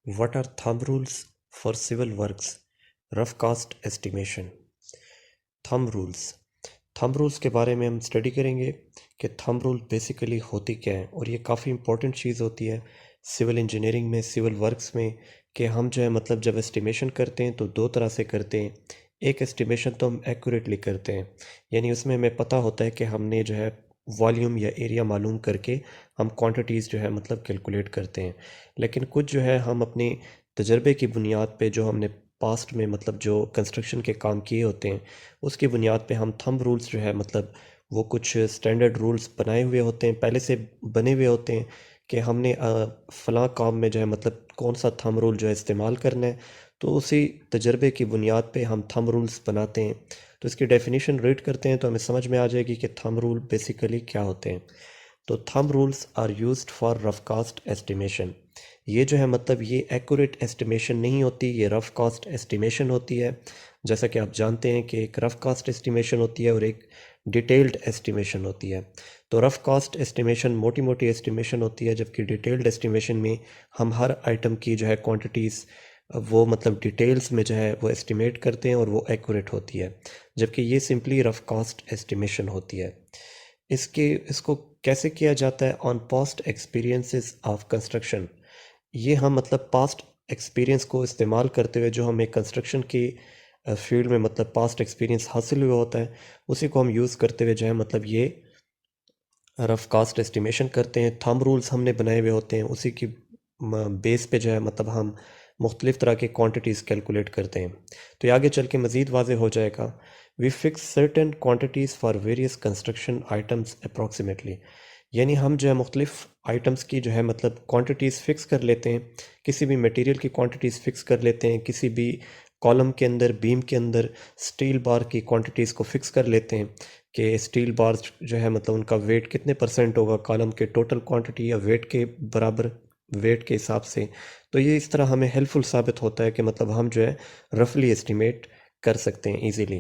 What are thumb rules for civil works? Rough cost estimation. Thumb rules thumb rules के बारे में हम study करेंगे कि थंब रूल बेसिकली होती क्या है, और ये काफ़ी इंपॉर्टेंट चीज़ होती है सिविल इंजीनियरिंग में, सिविल वर्क्स में। कि हम जो है मतलब जब एस्टिमेशन करते हैं तो दो तरह से करते हैं। एक एस्टिमेशन तो हम एक्यूरेटली करते हैं, यानी उसमें हमें पता होता है कि हमने जो है वॉल्यूम या एरिया मालूम करके हम क्वांटिटीज़ जो है मतलब कैलकुलेट करते हैं। लेकिन कुछ जो है हम अपने तजर्बे की बुनियाद पे, जो हमने पास्ट में मतलब जो कंस्ट्रक्शन के काम किए होते हैं, उसकी बुनियाद पे हम थंब रूल्स जो है मतलब वो कुछ स्टैंडर्ड रूल्स बनाए हुए होते हैं, पहले से बने हुए होते हैं कि हमने फ़लाँ काम में जो है मतलब कौन सा थंब रूल जो है इस्तेमाल करना है। तो उसी तजर्बे की बुनियाद पे हम थंब रूल्स बनाते हैं। तो इसकी डेफिनेशन रीड करते हैं तो हमें समझ में आ जाएगी कि थंब रूल बेसिकली क्या होते हैं। तो thumb rules are used for rough cost estimation. ये जो है मतलब ये एक्यूरेट एस्टिमेशन नहीं होती, ये रफ कास्ट एस्टिमेशन होती है। जैसा कि आप जानते हैं कि एक रफ कास्ट एस्टिमेशन होती है और एक डिटेल्ड एस्टिमेशन होती है। तो रफ कास्ट एस्टिमेशन मोटी मोटी एस्टिमेशन होती है, जबकि डिटेल्ड एस्टिमेशन में हम हर आइटम की जो है क्वांटिटीज़ वो मतलब डिटेल्स में जो है वो एस्टिमेट करते हैं और वो एक्यूरेट होती है, जबकि ये सिंपली रफ कास्ट एस्टिमेशन होती है। इसको कैसे किया जाता है? On past experiences of construction. ये हम मतलब पास्ट एक्सपीरियंस को इस्तेमाल करते हुए, जो हमें कंस्ट्रक्शन की फील्ड में मतलब पास्ट एक्सपीरियंस हासिल हुआ होता है, उसी को हम यूज़ करते हुए जो है मतलब ये रफ कास्ट एस्टिमेशन करते हैं। थंब रूल्स हमने बनाए हुए होते हैं, उसी की बेस पे जो है मतलब हम मुख्तलिफ़ तरह के क्वांटिटीज़ कैलकुलेट करते हैं। तो ये आगे चल के मज़ीद वाज़ेह हो जाएगा। We fix certain quantities for various construction items approximately. यानी हम जो है मुख्तलिफ़ आइटम्स की जो है मतलब क्वांटिटीज़ फ़िक्स कर लेते हैं। किसी भी मटेरियल की क्वांटिटीज़ फ़िक्स कर लेते हैं, किसी भी कॉलम के अंदर, बीम के अंदर स्टील बार की क्वांटिटीज़ को फ़िक्स कर लेते हैं कि स्टील बार्स जो है मतलब उनका वेट कितने परसेंट होगा कॉलम के टोटल क्वांटिटी या वेट के बराबर, वेट के हिसाब से। तो ये इस तरह हमें हेल्पफुल साबित होता है कि मतलब हम जो है रफली एस्टिमेट कर सकते हैं इजीली।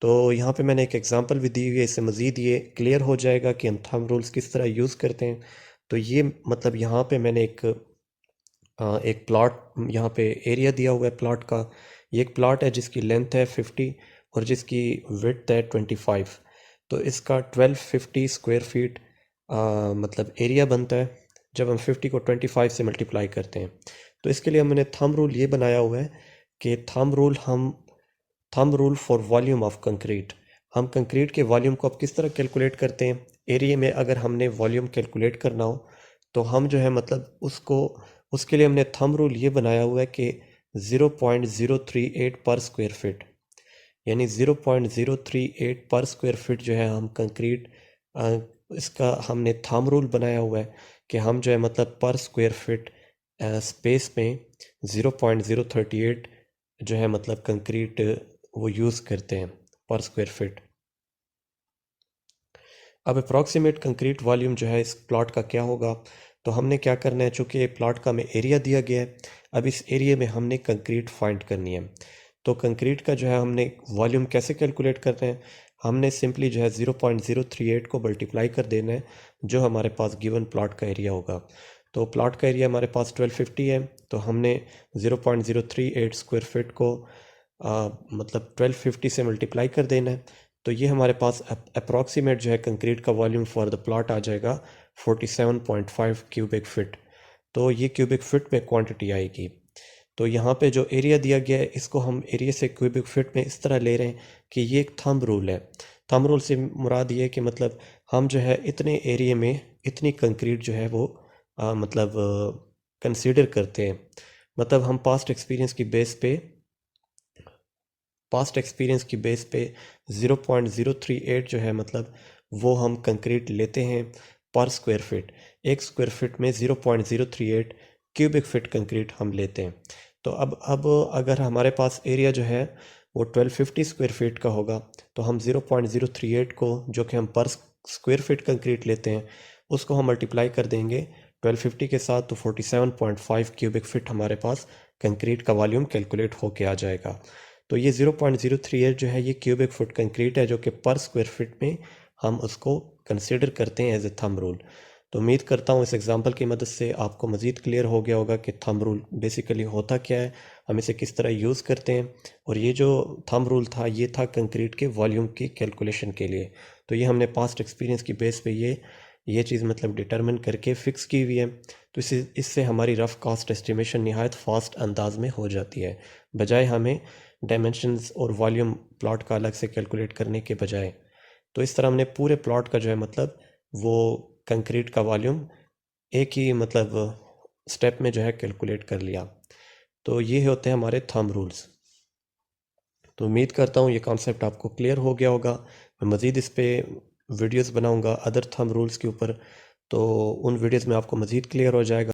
तो यहाँ पे मैंने एक एग्जांपल भी दी हुई है, इससे मज़ीद ये क्लियर हो जाएगा कि हम थंब रूल्स किस तरह यूज़ करते हैं। तो ये मतलब यहाँ पे मैंने एक प्लॉट, यहाँ पे एरिया दिया हुआ है प्लॉट का। ये एक प्लॉट है जिसकी लेंथ है 50 और जिसकी विड्थ है 25। तो इसका 1250 स्क्वायर फीट मतलब एरिया बनता है जब हम 50 को 25 से मल्टीप्लाई करते हैं। तो इसके लिए हमने थंब रूल ये बनाया हुआ है कि thumb rule for volume of concrete. हम कंक्रीट के वॉल्यूम को अब किस तरह कैलकुलेट करते हैं? एरिया में अगर हमने वॉल्यूम कैलकुलेट करना हो तो हम जो है मतलब उसको, उसके लिए हमने थंब रूल ये बनाया हुआ है कि 0.038 पर स्क्वायर फिट, यानी 0.038 पर स्क्वायर फिट जो है हम कंक्रीट, इसका हमने थंब रूल बनाया हुआ है कि हम जो है मतलब पर स्क्वायर फिट स्पेस में 0.038 जो है मतलब कंक्रीट वो यूज़ करते हैं पर स्क्वायर फिट। अब अप्रॉक्सीमेट कंक्रीट वॉल्यूम जो है इस प्लॉट का क्या होगा? तो हमने क्या करना है, चूँकि प्लॉट का हमें एरिया दिया गया है, अब इस एरिया में हमने कंक्रीट फाइंड करनी है। तो कंक्रीट का जो है हमने वॉल्यूम कैसे कैलकुलेट करना है? हमने सिंपली जो है 0.038 को मल्टीप्लाई कर देना है जो हमारे पास गिवन प्लॉट का एरिया होगा। तो प्लॉट का एरिया हमारे पास 1250 है, तो हमने 0.038 स्क्वायर फिट को मतलब 1250 से मल्टीप्लाई कर देना है। तो ये हमारे पास अप्रॉक्सीमेट जो है कंक्रीट का वॉल्यूम फॉर द प्लॉट आ जाएगा 47.5 क्यूबिक फिट। तो ये क्यूबिक फिट में क्वांटिटी आएगी। तो यहाँ पे जो एरिया दिया गया है इसको हम एरिया से क्यूबिक फिट में इस तरह ले रहे हैं कि ये एक थंब रूल है। थंब रूल से मुराद ये है कि मतलब हम जो है इतने एरिया में इतनी कंक्रीट जो है वो मतलब कंसीडर करते हैं। मतलब हम पास्ट एक्सपीरियंस की बेस पे 0.038 जो है मतलब वो हम कंक्रीट लेते हैं पर स्क्वायर फिट। एक स्क्वायर फिट में 0.038 क्यूबिक फिट कंक्रीट हम लेते हैं। तो अब अगर हमारे पास एरिया जो है वो 1250 स्क्वायर फीट का होगा, तो हम 0.038 को, जो कि हम पर स्क्वायर फिट कंक्रीट लेते हैं, उसको हम मल्टीप्लाई कर देंगे 1250 के साथ, तो 47.5 क्यूबिक फिट हमारे पास कंक्रीट का वॉल्यूम कैलकुलेट होके आ जाएगा। तो ये 0.038 जो है ये क्यूबिक फुट कंक्रीट है, जो कि पर स्क्वायर फिट में हम उसको कंसिडर करते हैं एज ए थंब रूल। तो उम्मीद करता हूँ इस एग्जांपल की मदद से आपको मज़ीद क्लियर हो गया होगा कि थंब रूल बेसिकली होता क्या है, हम इसे किस तरह यूज़ करते हैं। और ये जो थंब रूल था ये था कंक्रीट के वॉल्यूम की कैलकुलेशन के लिए। तो ये हमने पास्ट एक्सपीरियंस की बेस पे ये चीज़ मतलब डिटरमिन करके फ़िक्स की हुई है। तो इससे हमारी रफ़ कास्ट एस्टिमेशन नहायत फ़ास्ट अंदाज में हो जाती है, बजाय हमें डायमेंशंस और वॉल्यूम प्लॉट का अलग से कैलकुलेट करने के बजाय। तो इस तरह हमने पूरे प्लॉट का जो है मतलब वो कंक्रीट का वॉल्यूम एक ही मतलब स्टेप में जो है कैलकुलेट कर लिया। तो ये होते हैं हमारे थंब रूल्स। तो उम्मीद करता हूँ ये कॉन्सेप्ट आपको क्लियर हो गया होगा। मैं मज़ीद इस पे वीडियोस बनाऊंगा अदर थंब रूल्स के ऊपर, तो उन वीडियोस में आपको मज़ीद क्लियर हो जाएगा।